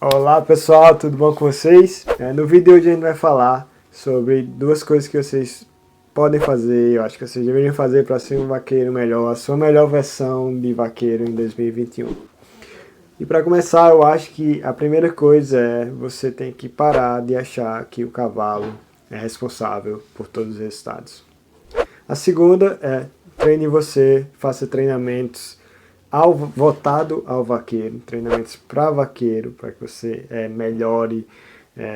Olá pessoal, tudo bom com vocês? No vídeo de hoje a gente vai falar sobre duas coisas que vocês podem fazer, eu acho que vocês deveriam fazer para ser um vaqueiro melhor, a sua melhor versão de vaqueiro em 2021. E para começar, eu acho que a primeira coisa é você tem que parar de achar que o cavalo é responsável por todos os resultados. A segunda é treine você, faça treinamentos voltado ao vaqueiro, treinamentos para vaqueiro, para que você melhore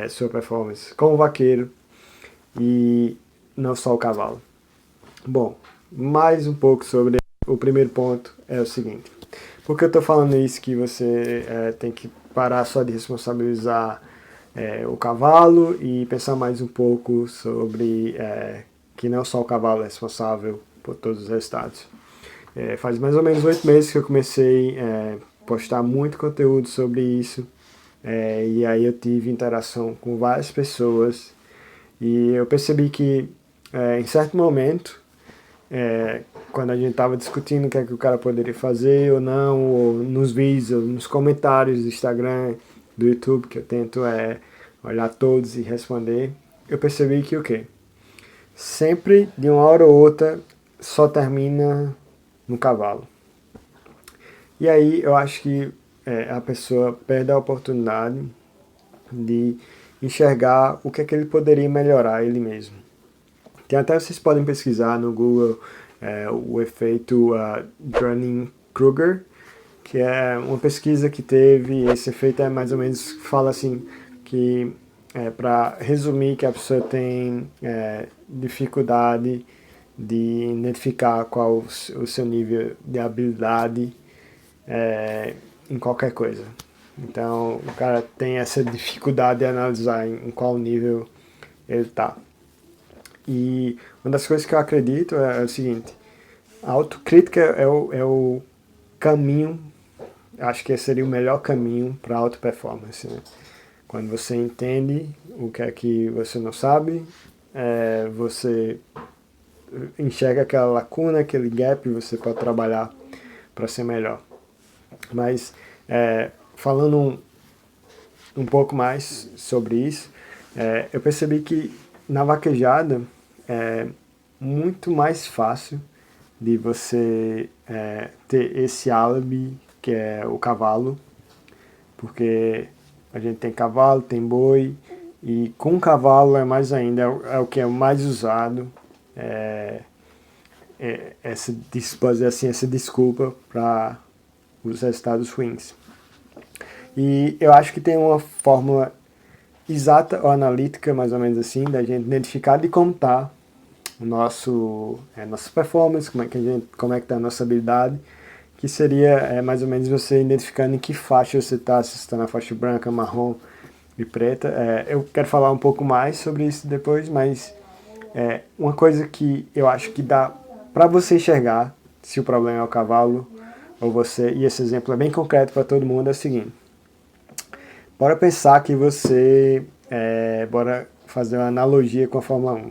sua performance com o vaqueiro e não só o cavalo. Bom, mais um pouco sobre o primeiro ponto é o seguinte. Por que eu estou falando isso que você tem que parar só de responsabilizar o cavalo e pensar mais um pouco sobre que não só o cavalo é responsável por todos os resultados. Faz mais ou menos 8 meses que eu comecei a postar muito conteúdo sobre isso, e aí eu tive interação com várias pessoas e eu percebi que em certo momento, quando a gente estava discutindo o que é que o cara poderia fazer ou não, ou nos vídeos, ou nos comentários do Instagram, do YouTube, que eu tento olhar todos e responder, eu percebi que o quê? Sempre, de uma hora ou outra, só termina no cavalo. E aí eu acho que a pessoa perde a oportunidade de enxergar o que é que ele poderia melhorar ele mesmo. Tem até, vocês podem pesquisar no Google o efeito Dunning-Kruger, que é uma pesquisa que teve, esse efeito é mais ou menos, fala assim, que para resumir que a pessoa tem dificuldade de identificar qual o seu nível de habilidade em qualquer coisa. Então o cara tem essa dificuldade de analisar em qual nível ele está. E uma das coisas que eu acredito é o seguinte: a autocrítica é o caminho, acho que esse seria o melhor caminho para a auto performance, né? Quando você entende o que é que você não sabe, você enxerga aquela lacuna, aquele gap, você pode trabalhar para ser melhor. Mas falando um pouco mais sobre isso, eu percebi que na vaquejada é muito mais fácil de você ter esse álibi que é o cavalo, porque a gente tem cavalo, tem boi, e com cavalo é mais ainda, é o que é mais usado, essa desculpa para os resultados ruins. E eu acho que tem uma fórmula exata ou analítica, mais ou menos assim, da gente identificar de como está nossa performance, como é que está a nossa habilidade, que seria mais ou menos você identificando em que faixa você está, se você está na faixa branca, marrom e preta. Eu quero falar um pouco mais sobre isso depois, mas uma coisa que eu acho que dá para você enxergar se o problema é o cavalo ou você, e esse exemplo é bem concreto para todo mundo, é o seguinte: bora pensar que você, bora fazer uma analogia com a Fórmula 1.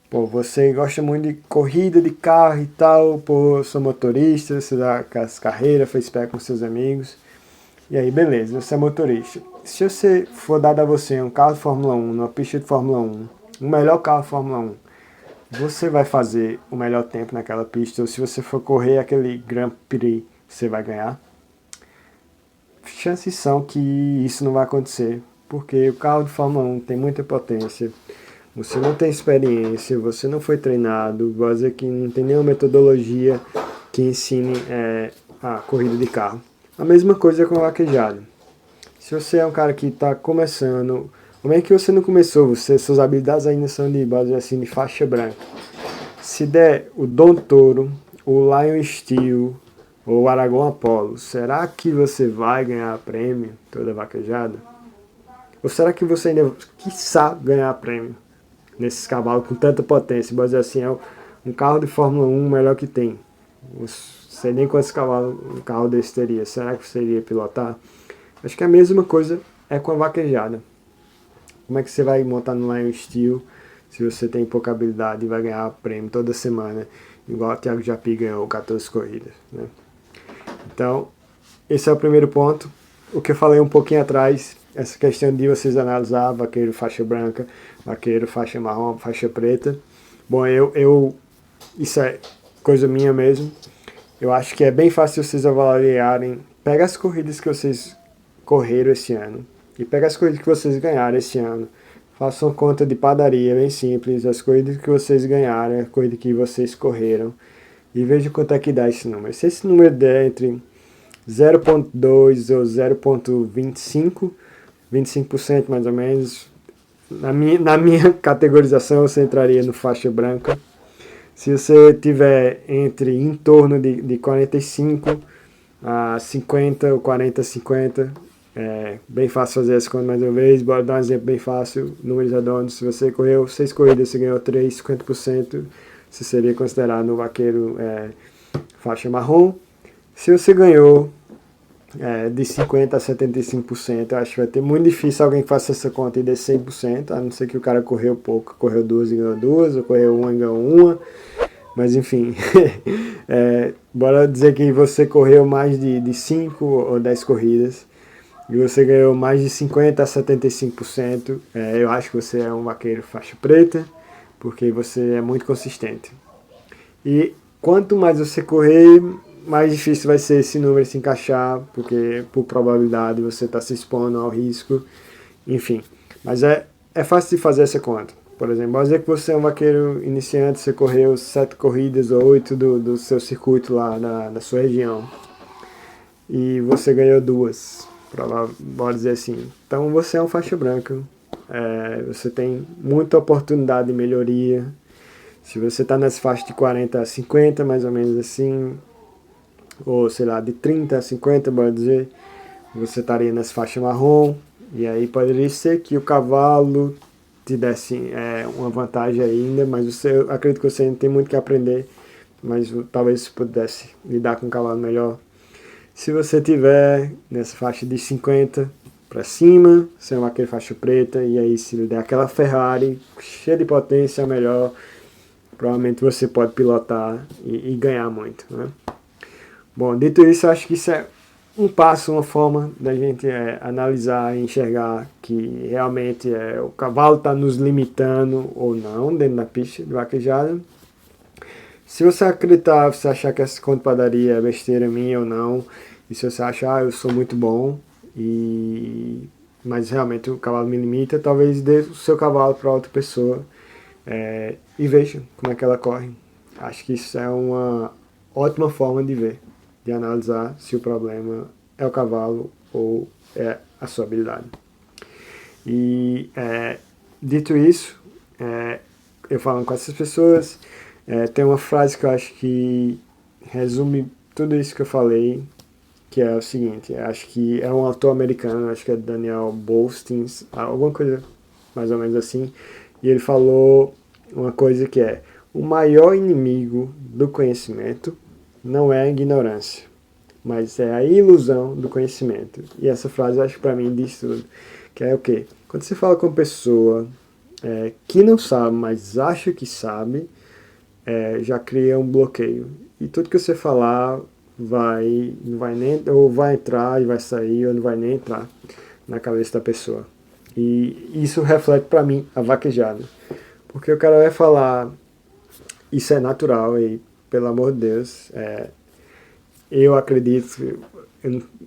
Pô, você gosta muito de corrida de carro e tal, pô, sou motorista, você dá as carreiras, fez pé com seus amigos, e aí beleza, você é motorista. Se você for dar a você um carro de Fórmula 1, numa pista de Fórmula 1, um melhor carro de Fórmula 1, você vai fazer o melhor tempo naquela pista, ou se você for correr aquele Grand Prix, você vai ganhar? Chances são que isso não vai acontecer, porque o carro de Fórmula 1 tem muita potência, você não tem experiência, você não foi treinado, vou dizer que não tem nenhuma metodologia que ensine a corrida de carro. A mesma coisa com o vaquejado. Se você é um cara que está começando, como é que você não começou? Suas habilidades ainda são de base assim, de faixa branca. Se der o Dom Toro, o Lion Steel ou o Aragon Apollo, será que você vai ganhar prêmio toda vaquejada? Ou será que você ainda, quiçá, ganhar prêmio nesses cavalos com tanta potência? Vou dizer assim, é um carro de Fórmula 1 melhor que tem. Não sei nem quantos cavalos um carro desse teria. Será que você iria pilotar? Acho que a mesma coisa é com a vaquejada. Como é que você vai montar no Lion Steel se você tem pouca habilidade e vai ganhar prêmio toda semana, igual o Thiago Japi ganhou 14 corridas, né? Então, esse é o primeiro ponto. o que eu falei um pouquinho atrás, essa questão de vocês analisar vaqueiro faixa branca, vaqueiro faixa marrom, faixa preta. Bom, isso é coisa minha mesmo. Eu acho que é bem fácil vocês avaliarem. Pega as corridas que vocês correram esse ano e pega as corridas que vocês ganharam esse ano. Façam conta de padaria, bem simples. As corridas que vocês ganharam, a corrida que vocês correram. E veja quanto é que dá esse número. Se esse número der entre 0,2 ou 0,25, 25% mais ou menos, na minha categorização você entraria no faixa branca. Se você tiver em torno de 45 a 50 ou 40 a 50, é bem fácil fazer essa conta mais uma vez. Bora dar um exemplo bem fácil, números redondos. Se você correu 6 corridas, você ganhou 3, 50%, você seria considerado no vaqueiro faixa marrom. Se você ganhou de 50% a 75%, eu acho que vai ter muito difícil alguém que faça essa conta e dê 100%, a não ser que o cara correu pouco, correu 2 e ganhou 2, ou correu 1 e ganhou 1. Mas enfim, bora dizer que você correu mais de 5 ou 10 corridas e você ganhou mais de 50% a 75%, eu acho que você é um vaqueiro faixa preta, porque você é muito consistente. E quanto mais você correr, mais difícil vai ser esse número se encaixar, porque por probabilidade você está se expondo ao risco, enfim. Mas é fácil de fazer essa conta. Por exemplo, vamos dizer que você é um vaqueiro iniciante, você correu 7 corridas ou 8 do seu circuito lá da sua região. E você ganhou 2, bora dizer assim. Então você é um faixa branca. Você tem muita oportunidade de melhoria. Se você está nas faixas de 40 a 50, mais ou menos assim, ou sei lá, de 30 a 50, bora dizer, você estaria nas faixas marrom. E aí poderia ser que o cavalo te desse uma vantagem ainda, mas eu acredito que você ainda tem muito que aprender, mas talvez você pudesse lidar com um cavalo melhor. Se você tiver nessa faixa de 50 para cima, você é uma vaqueiro faixa preta, e aí se lhe der aquela Ferrari cheia de potência melhor, provavelmente você pode pilotar e ganhar muito, né? Bom, dito isso, eu acho que isso é um passo, uma forma da gente analisar e enxergar que realmente o cavalo está nos limitando ou não dentro da pista de vaquejada. Se você acreditar, se achar que essa conta de padaria é besteira minha ou não, e se você achar, eu sou muito bom, mas realmente o cavalo me limita, talvez dê o seu cavalo para outra pessoa e veja como é que ela corre. Acho que isso é uma ótima forma de ver, de analisar se o problema é o cavalo ou é a sua habilidade. E dito isso, eu falando com essas pessoas, tem uma frase que eu acho que resume tudo isso que eu falei, que é o seguinte, acho que é um autor americano, acho que é Daniel Boolean, alguma coisa mais ou menos assim, e ele falou uma coisa que é: o maior inimigo do conhecimento não é a ignorância, mas é a ilusão do conhecimento. E essa frase eu acho que para mim diz tudo, que é o quê? Quando você fala com uma pessoa que não sabe, mas acha que sabe, já cria um bloqueio. E tudo que você falar não vai nem, ou vai entrar e vai sair, ou não vai nem entrar na cabeça da pessoa. E isso reflete para mim a vaquejada. Porque o cara vai falar, isso é natural e, pelo amor de Deus, eu acredito,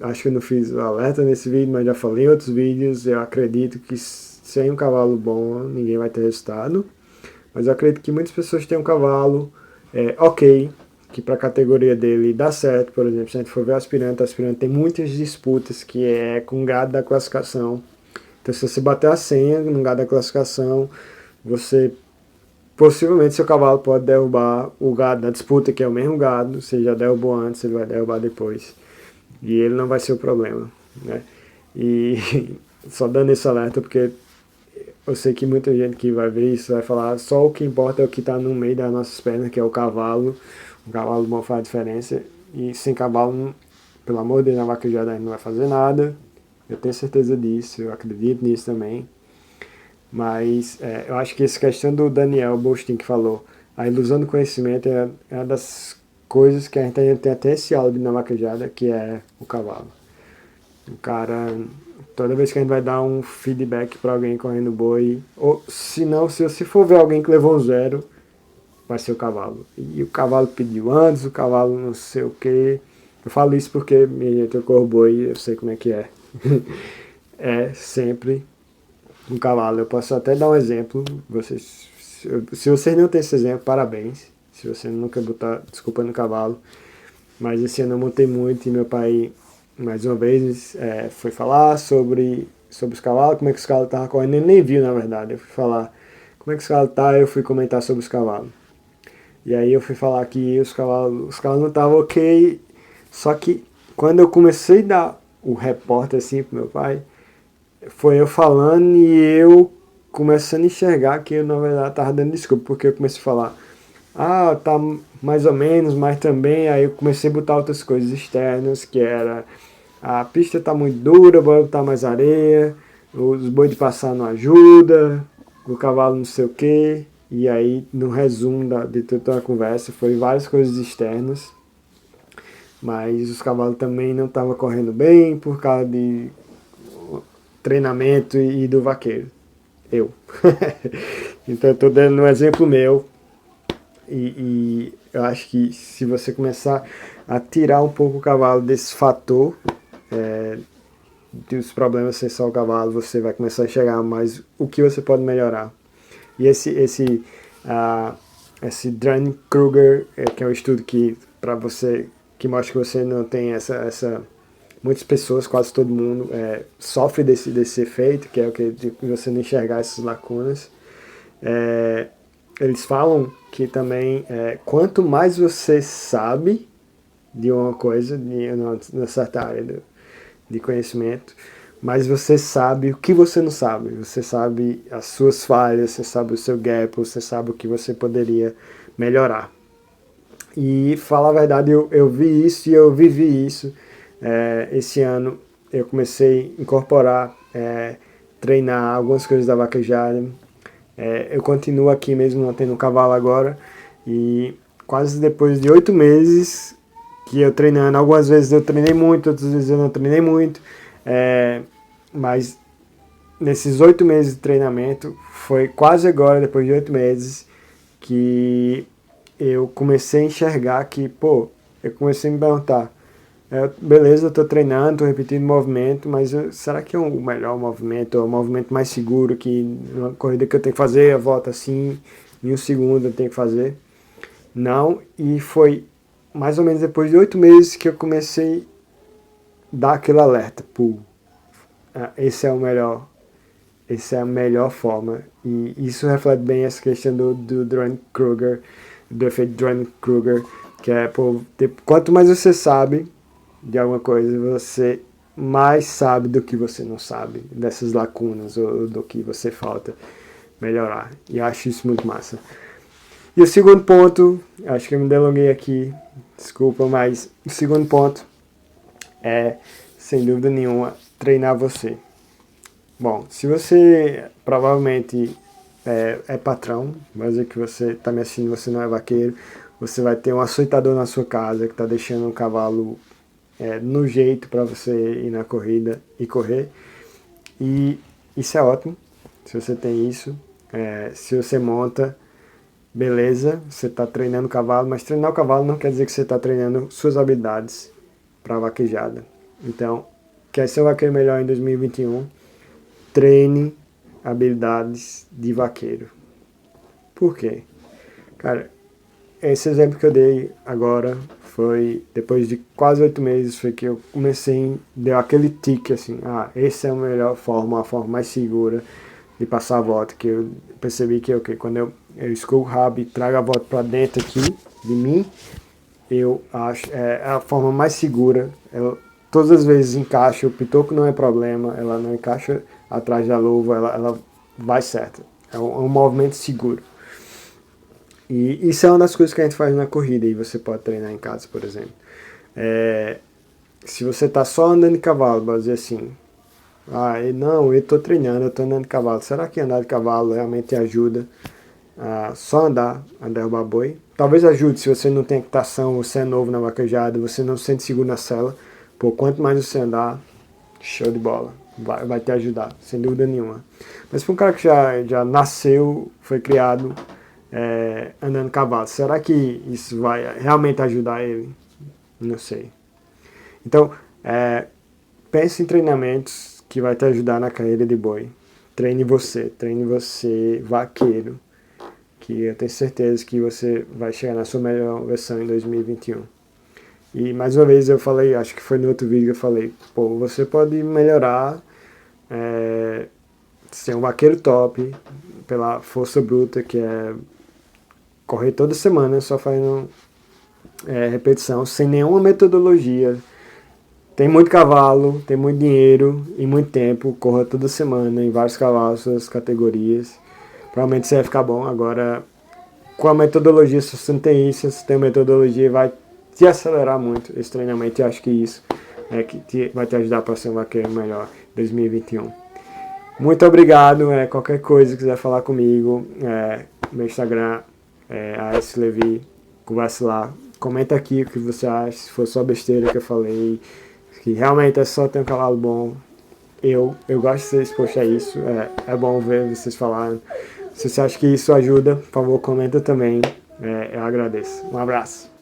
acho que eu não fiz o alerta nesse vídeo, mas já falei em outros vídeos, eu acredito que sem um cavalo bom ninguém vai ter resultado. Mas eu acredito que muitas pessoas têm um cavalo ok, que para a categoria dele dá certo. Por exemplo, se a gente for ver o aspirante tem muitas disputas que é com gado da classificação. Então se você bater a senha no gado da classificação, você possivelmente seu cavalo pode derrubar o gado da disputa, que é o mesmo gado. Você já derrubou antes, ele vai derrubar depois. E ele não vai ser o problema, né? E só dando esse alerta, porque eu sei que muita gente que vai ver isso vai falar só o que importa é o que está no meio das nossas pernas, que é o cavalo. O cavalo bom faz diferença. E sem cavalo, pelo amor de Deus, na vaquejada a gente não vai fazer nada. Eu tenho certeza disso, eu acredito nisso também. Mas eu acho que essa questão do Daniel Boolean que falou, a ilusão do conhecimento é uma das coisas que a gente tem até esse áudio na vaquejada, que é o cavalo. O cara, toda vez que a gente vai dar um feedback para alguém correndo boi, ou se não, se você for ver alguém que levou um zero, vai ser o cavalo. E o cavalo pediu antes, o cavalo não sei o que. Eu falo isso porque, minha gente, eu corro boi, eu sei como é que é. É sempre um cavalo. Eu posso até dar um exemplo. Vocês, se vocês não têm esse exemplo, parabéns. Se você nunca botar desculpa no cavalo. Mas esse ano eu montei muito e meu pai, mais uma vez, foi falar sobre os cavalos, como é que os cavalos estavam correndo. Ele nem viu, na verdade. Eu fui falar como é que os cavalos estavam, eu fui comentar sobre os cavalos. E aí eu fui falar que os cavalos não estavam ok. Só que quando eu comecei a dar o repórter assim pro meu pai, foi eu falando e eu começando a enxergar que eu na verdade tava dando desculpa, porque eu comecei a falar, ah, tá mais ou menos, mas também aí eu comecei a botar outras coisas externas, que era a pista tá muito dura, bora botar mais areia, os boi de passar não ajuda, o cavalo não sei o que. E aí, no resumo de toda a conversa, foi várias coisas externas, mas os cavalos também não estavam correndo bem por causa de treinamento e do vaqueiro. Eu. Então eu estou dando um exemplo meu e eu acho que se você começar a tirar um pouco o cavalo desse fator dos problemas ser só o cavalo, você vai começar a enxergar mais o que você pode melhorar. E esse Dunning-Kruger, que é um estudo que para você que mostra que você não tem muitas pessoas, quase todo mundo, sofre desse efeito, que é o que de você não enxergar essas lacunas. Eles falam que também quanto mais você sabe de uma coisa, de uma certa área de conhecimento, mas você sabe o que você não sabe. Você sabe as suas falhas, você sabe o seu gap, você sabe o que você poderia melhorar. E, falar a verdade, eu vi isso e eu vivi isso. Esse ano eu comecei a incorporar, treinar algumas coisas da vaquejada. Eu continuo aqui mesmo, não tendo um cavalo agora. E quase depois de 8 meses que eu treinando, algumas vezes eu treinei muito, outras vezes eu não treinei muito. Mas nesses 8 meses de treinamento, foi quase agora, depois de 8 meses, que eu comecei a enxergar que, pô, eu comecei a me perguntar, beleza, eu tô treinando, tô repetindo movimento, mas será que é o melhor movimento, ou o movimento mais seguro, que numa corrida que eu tenho que fazer, a volta assim, em um segundo eu tenho que fazer? Não, e foi mais ou menos depois de 8 meses que eu comecei a dar aquele alerta, pô, esse é o melhor, essa é a melhor forma. E isso reflete bem essa questão do Dunning-Kruger, do efeito Dunning-Kruger, que é, pô, quanto mais você sabe de alguma coisa, você mais sabe do que você não sabe, dessas lacunas ou do que você falta melhorar. E eu acho isso muito massa. E o segundo ponto, acho que eu me delonguei aqui, desculpa, mas o segundo ponto é, sem dúvida nenhuma, treinar você. Bom, se você provavelmente é patrão, vai dizer que você está me assistindo, você não é vaqueiro, você vai ter um açoitador na sua casa que está deixando um cavalo no jeito para você ir na corrida e correr. E isso é ótimo, se você tem isso. Se você monta, beleza, você está treinando o cavalo, mas treinar o cavalo não quer dizer que você está treinando suas habilidades para a vaquejada. Então, quer ser um vaqueiro melhor em 2021? Treine habilidades de vaqueiro. Por quê? Cara, esse exemplo que eu dei agora foi depois de quase 8 meses, foi que eu comecei, deu aquele tique assim, essa é a melhor forma, a forma mais segura de passar a volta, que eu percebi que quando eu escovo o rabo e trago a volta para dentro aqui de mim, eu acho a forma mais segura. Todas as vezes encaixa, o pitoco não é problema, ela não encaixa atrás da luva, ela vai certo. É um movimento seguro. E isso é uma das coisas que a gente faz na corrida e você pode treinar em casa, por exemplo. Se você está só andando de cavalo, vai dizer assim, não, eu estou treinando, eu estou andando de cavalo. Será que andar de cavalo realmente ajuda a só andar, a derrubar boi? Talvez ajude se você não tem equitação, você é novo na vaquejada, você não se sente seguro na sela. Pô, quanto mais você andar, show de bola. Vai te ajudar, sem dúvida nenhuma. Mas para um cara que já nasceu, foi criado andando cavalo, será que isso vai realmente ajudar ele? Não sei. Então, pense em treinamentos que vai te ajudar na carreira de boi. Treine você, vaqueiro, que eu tenho certeza que você vai chegar na sua melhor versão em 2021. E mais uma vez eu falei, acho que foi no outro vídeo que eu falei, pô, você pode melhorar, ser um vaqueiro top, pela força bruta, que é correr toda semana, só fazendo repetição, sem nenhuma metodologia. Tem muito cavalo, tem muito dinheiro e muito tempo, corra toda semana em vários cavalos, suas categorias. Provavelmente você vai ficar bom. Agora, com a metodologia, se você não tem isso, se você tem metodologia, vai te acelerar muito esse treinamento. E acho que isso vai te ajudar para ser um vaqueiro melhor em 2021. Muito obrigado. Qualquer coisa, quiser falar comigo, meu Instagram é ASLevi, converse lá. Comenta aqui o que você acha, se for só besteira que eu falei, que realmente é só ter um cavalo bom. Eu gosto de ser exposto a isso, é bom ver vocês falarem. Se você acha que isso ajuda, por favor, comenta também, eu agradeço. Um abraço.